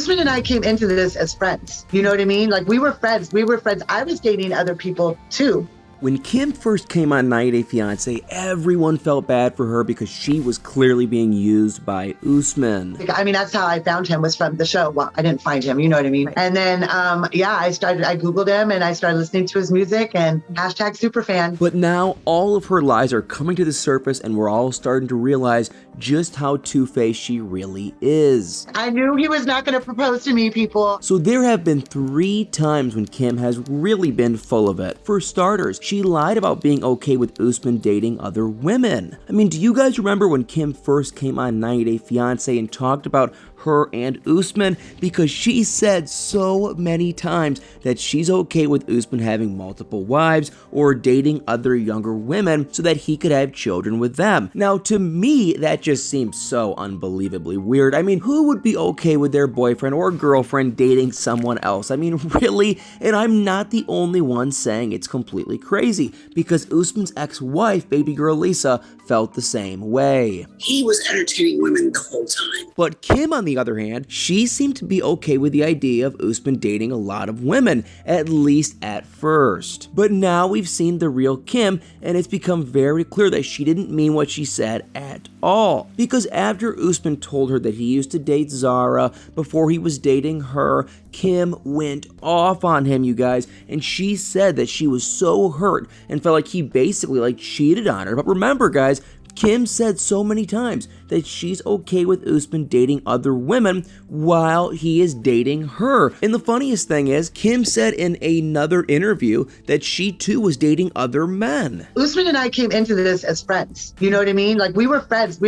Usman and I came into this as friends. You know what I mean? Like we were friends. I was dating other people too. When Kim first came on 90 Day Fiance, everyone felt bad for her because she was clearly being used by Usman. I mean, that's how I found him, was from the show. Well, I didn't find him, you know what I mean? Right. And then, I Googled him and I started listening to his music and hashtag superfan. But now all of her lies are coming to the surface and we're all starting to realize just how two-faced she really is. I knew he was not going to propose to me, people. So there have been 3 times when Kim has really been full of it. For starters, she lied about being okay with Usman dating other women. I mean, do you guys remember when Kim first came on 90 Day Fiance and talked about her and Usman? Because she said so many times that she's okay with Usman having multiple wives or dating other younger women so that he could have children with them. Now, to me, that just seems so unbelievably weird. I mean, who would be okay with their boyfriend or girlfriend dating someone else? I mean, really? And I'm not the only one saying it's completely crazy, because Usman's ex-wife, baby girl Lisa, felt the same way. He was entertaining women the whole time. But Kim, on the other hand, she seemed to be okay with the idea of Usman dating a lot of women, at least at first. But now we've seen the real Kim, and it's become very clear that she didn't mean what she said at all. Because after Usman told her that he used to date Zara before he was dating her, Kim went off on him, you guys, and she said that she was so hurt and felt like he basically cheated on her. But remember, guys, Kim said so many times that she's okay with Usman dating other women while he is dating her. And the funniest thing is, Kim said in another interview that she too was dating other men. Usman and I came into this as friends. You know what I mean? Like we were friends.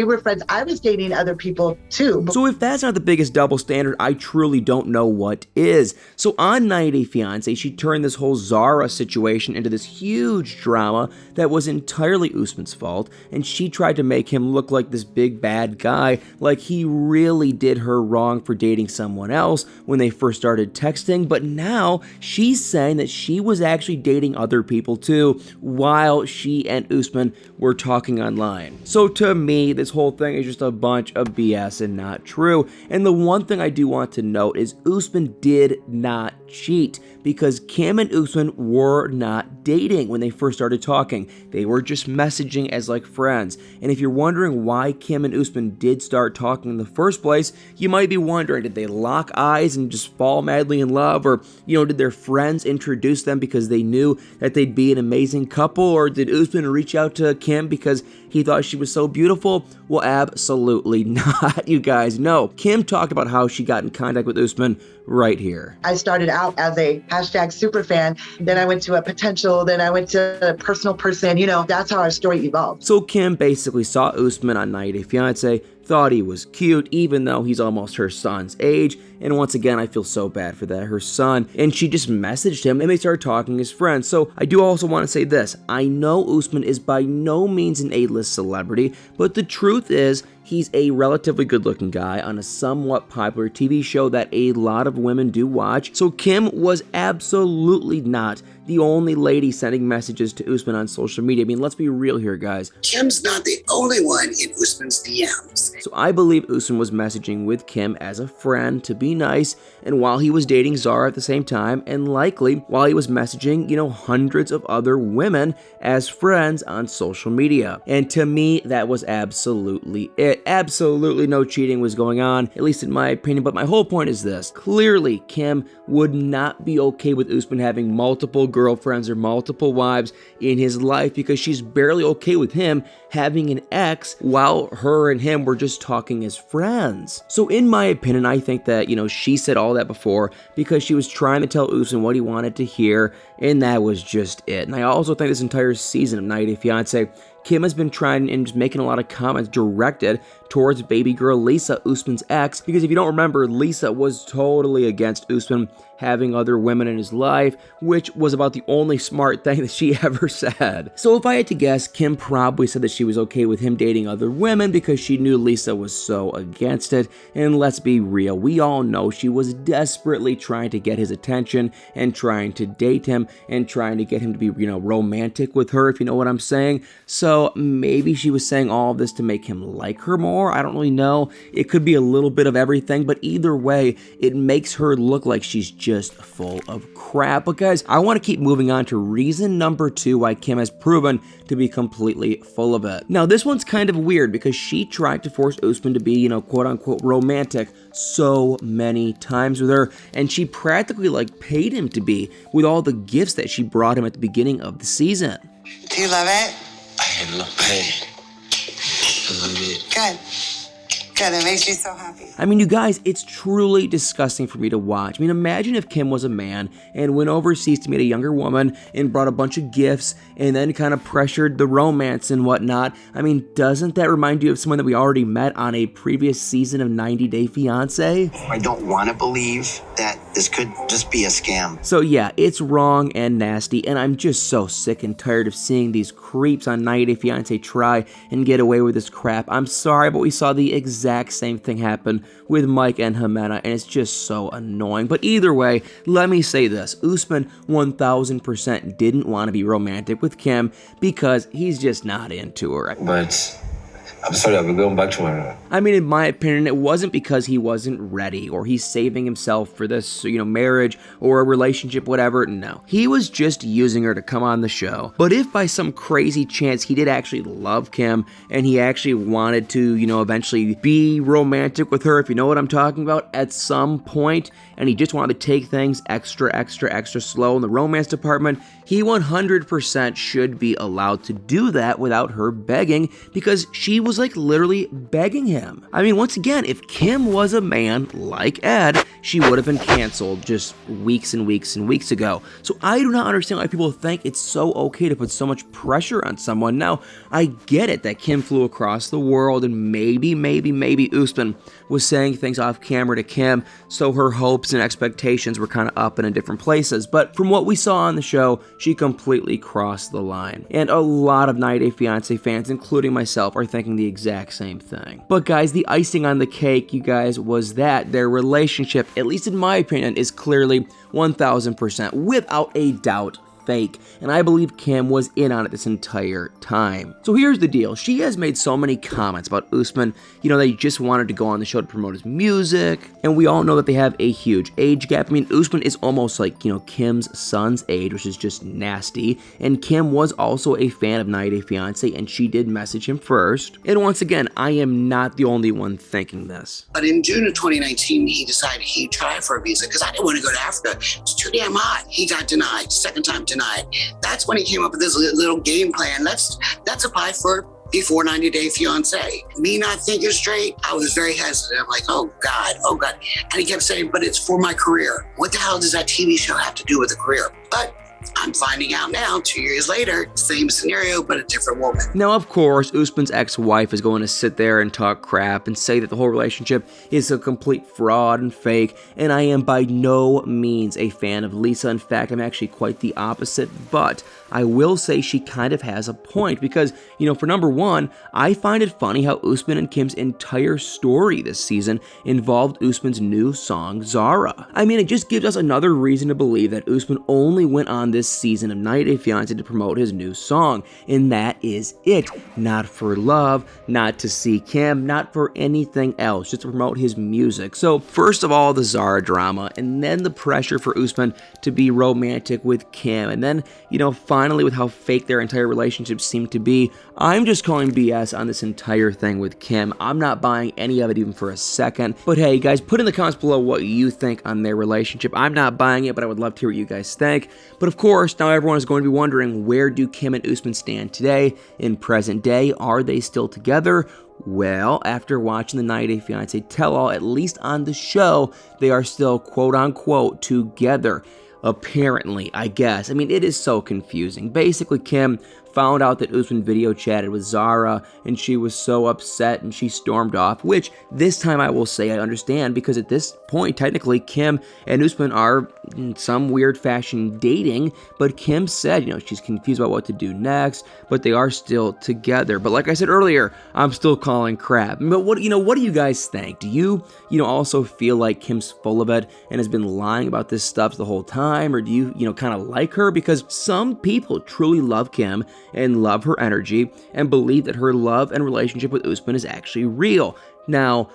I was dating other people too. So if that's not the biggest double standard, I truly don't know what is. So on 90 Day Fiance, she turned this whole Zara situation into this huge drama that was entirely Usman's fault, and she tried to make him look like this big bad guy, like he really did her wrong for dating someone else when they first started texting. But now she's saying that she was actually dating other people too while she and Usman were talking online. So to me, this whole thing is just a bunch of BS and not true. And the one thing I do want to note is Usman did not cheat, because Kim and Usman were not dating when they first started talking. They were just messaging as like friends. And if you're wondering why Kim and Usman did start talking in the first place, you might be wondering, did they lock eyes and just fall madly in love? Or, did their friends introduce them because they knew that they'd be an amazing couple? Or did Usman reach out to Kim because he thought she was so beautiful? Well, absolutely not, you guys. No, Kim talked about how she got in contact with Usman right here. I started out as a hashtag superfan, then I went to a potential, then I went to a personal person. That's how our story evolved. So Kim basically saw Usman on 90 Day Fiance, thought he was cute, even though he's almost her son's age. And once again, I feel so bad for that, her son. And she just messaged him and they started talking as friends. So I do also want to say this. I know Usman is by no means an A-list celebrity, but the truth is, he's a relatively good-looking guy on a somewhat popular TV show that a lot of women do watch. So Kim was absolutely not the only lady sending messages to Usman on social media. I mean, let's be real here, guys. Kim's not the only one in Usman's DMs. So I believe Usman was messaging with Kim as a friend to be nice, and while he was dating Zara at the same time, and likely while he was messaging, hundreds of other women as friends on social media. And to me, that was absolutely it. Absolutely no cheating was going on, at least in my opinion. But my whole point is this. Clearly, Kim would not be okay with Usman having multiple girlfriends or multiple wives in his life, because she's barely okay with him having an ex while her and him were just talking as friends. So in my opinion, I think that, she said all that before because she was trying to tell Usman what he wanted to hear, and that was just it. And I also think this entire season of 90 Day Fiance, Kim has been trying and just making a lot of comments directed towards baby girl Lisa, Usman's ex, because if you don't remember, Lisa was totally against Usman having other women in his life, which was about the only smart thing that she ever said. So if I had to guess, Kim probably said that she was okay with him dating other women because she knew Lisa was so against it. And let's be real, we all know she was desperately trying to get his attention and trying to date him and trying to get him to be, romantic with her, if you know what I'm saying. So maybe she was saying all of this to make him like her more, more. I don't really know. It could be a little bit of everything, but either way, it makes her look like she's just full of crap. But guys, I want to keep moving on to reason number 2 why Kim has proven to be completely full of it. Now, this one's kind of weird because she tried to force Usman to be, quote unquote romantic so many times with her, and she practically paid him to be with all the gifts that she brought him at the beginning of the season. Do you love it? I love it. I love it. Good. Good, it makes me so happy. I mean, you guys, it's truly disgusting for me to watch. I mean, imagine if Kim was a man and went overseas to meet a younger woman and brought a bunch of gifts and then kind of pressured the romance and whatnot. I mean, doesn't that remind you of someone that we already met on a previous season of 90 Day Fiance? I don't want to believe that this could just be a scam. So yeah, it's wrong and nasty, and I'm just so sick and tired of seeing these creeps on 90 Day Fiance try and get away with this crap. I'm sorry, but we saw the exact same thing happen with Mike and Jimena, and it's just so annoying. But either way, let me say this. Usman 1000% didn't want to be romantic with Kim because he's just not into her. But I'm sorry, I'll be going back tomorrow. I mean, in my opinion, it wasn't because he wasn't ready or he's saving himself for this, marriage or a relationship, whatever. No, he was just using her to come on the show. But if by some crazy chance he did actually love Kim and he actually wanted to, eventually be romantic with her, if you know what I'm talking about, at some point, and he just wanted to take things extra slow in the romance department, he 100% should be allowed to do that without her begging, because she was literally begging him. I mean, once again, if Kim was a man like Ed, she would have been canceled just weeks and weeks and weeks ago. So I do not understand why people think it's so okay to put so much pressure on someone. Now, I get it that Kim flew across the world and maybe Usman was saying things off camera to Kim, so her hopes and expectations were kind of up in different places. But from what we saw on the show, she completely crossed the line. And a lot of 90 Day Fiance fans, including myself, are thinking the exact same thing. But guys, the icing on the cake, you guys, was that their relationship, at least in my opinion, is clearly 1000%, without a doubt, fake, and I believe Kim was in on it this entire time. So here's the deal. She has made so many comments about Usman, that he just wanted to go on the show to promote his music, and we all know that they have a huge age gap. I mean, Usman is almost Kim's son's age, which is just nasty, and Kim was also a fan of 90 Day Fiance, and she did message him first. And once again, I am not the only one thinking this. But in June of 2019, he decided he'd try for a visa because I didn't want to go to Africa. It's too damn hot. He got denied, second time denied. That's when he came up with this little game plan. Let's apply for before 90 Day Fiance. Me not thinking straight, I was very hesitant. I'm like, oh God. And he kept saying, but it's for my career. What the hell does that TV show have to do with a career? But I'm finding out now, 2 years later, same scenario, but a different woman. Now, of course, Usman's ex-wife is going to sit there and talk crap and say that the whole relationship is a complete fraud and fake, and I am by no means a fan of Lisa. In fact, I'm actually quite the opposite, but I will say she kind of has a point because, for number one, I find it funny how Usman and Kim's entire story this season involved Usman's new song, Zara. I mean, it just gives us another reason to believe that Usman only went on this season of 90 Day Fiance to promote his new song, and that is it. Not for love, not to see Kim, not for anything else, just to promote his music. So first of all, the Zara drama, and then the pressure for Usman to be romantic with Kim, and then, finally with how fake their entire relationship seemed to be. I'm just calling BS on this entire thing with Kim. I'm not buying any of it even for a second. But hey, guys, put in the comments below what you think on their relationship. I'm not buying it, but I would love to hear what you guys think. But of course, now everyone is going to be wondering, where do Kim and Usman stand today in present day? Are they still together? Well, after watching the 90 Day Fiance tell-all, at least on the show, they are still quote-unquote together. Apparently, I guess. I mean, it is so confusing. Basically, Kim found out that Usman video chatted with Zara, and she was so upset and she stormed off, which this time I will say I understand, because at this point, technically, Kim and Usman are in some weird fashion dating, but Kim said, she's confused about what to do next, but they are still together. But like I said earlier, I'm still calling crap. But what do you guys think? Do you, also feel like Kim's full of it and has been lying about this stuff the whole time, or do you, kind of like her? Because some people truly love Kim and love her energy and believe that her love and relationship with Usman is actually real. Now,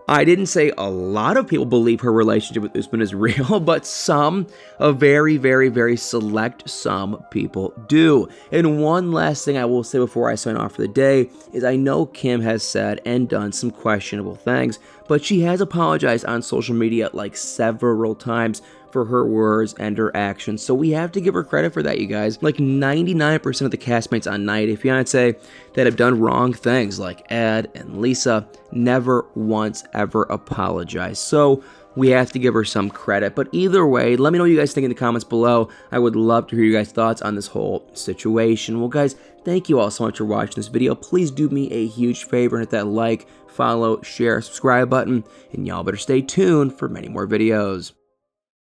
I didn't say a lot of people believe her relationship with Usman is real, but some, a very, very, very select some people do. And one last thing I will say before I sign off for the day is I know Kim has said and done some questionable things, but she has apologized on social media like several times for her words and her actions. So we have to give her credit for that, you guys. Like 99% of the castmates on 90 Day Fiance that have done wrong things, like Ed and Lisa, never once ever apologized. So we have to give her some credit. But either way, let me know what you guys think in the comments below. I would love to hear you guys' thoughts on this whole situation. Well, guys, thank you all so much for watching this video. Please do me a huge favor and hit that like, follow, share, subscribe button, and y'all better stay tuned for many more videos.